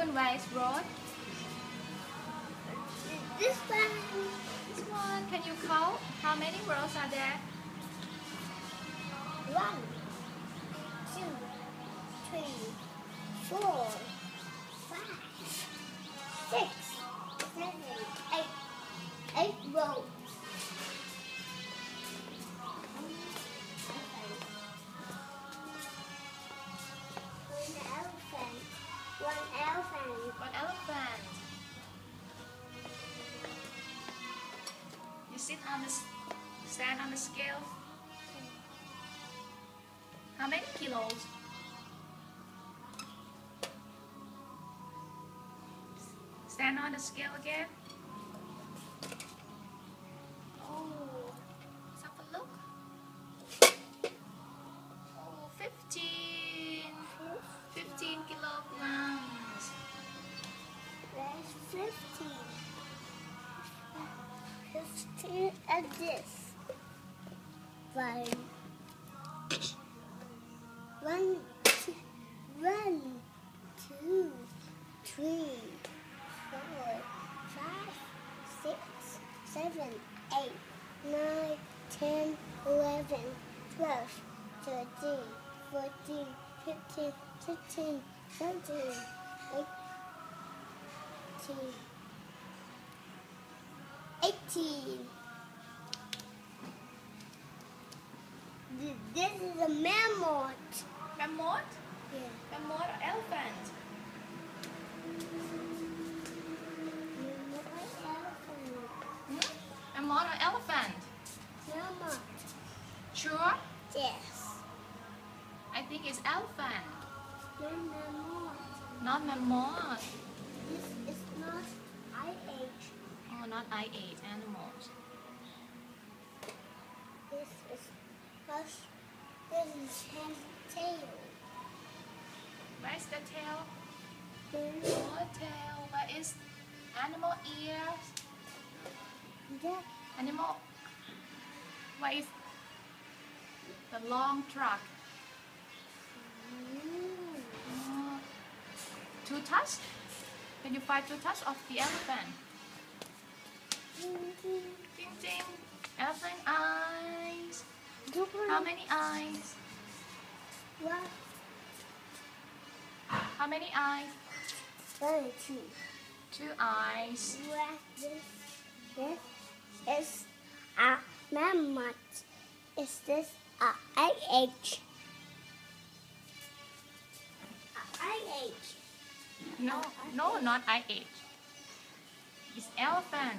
moon, where is road? This one. This one. Can you count? How many roads are there? 1, 2, 3, 4, 5, 6, 7, 8. 8 rows. One elephant. One elephant. You sit on the stand on the scale. How many kilos? Stand on the scale again. Oh, let's have a look. Oh, 15 kilograms. There's 15. 15 and this. 1, 2, 3, 4, 5, 6, 7, 8, 9, 10, 11, 12, 13, 14, 15, 16, 17, 18. This is a mammoth. Mammoth? Yeah. Mammoth or elephant? Mammoth or elephant? Mammoth. Sure? Yes. I think it's elephant. Mammoth. Not mammoth. This is not IH. Oh, not I8 animals. This is his tail. Where's the tail? This Oh, tail. Where is animal ears? that Animal. Where is the long truck? Oh, two tusks? Can you find two tusks of the elephant? Ding ding. Elephant eyes. How many eyes? What? How many eyes? 1, 2. Two eyes. This is a mammoth. Is this a IH? IH. No, not I8. It's elephant.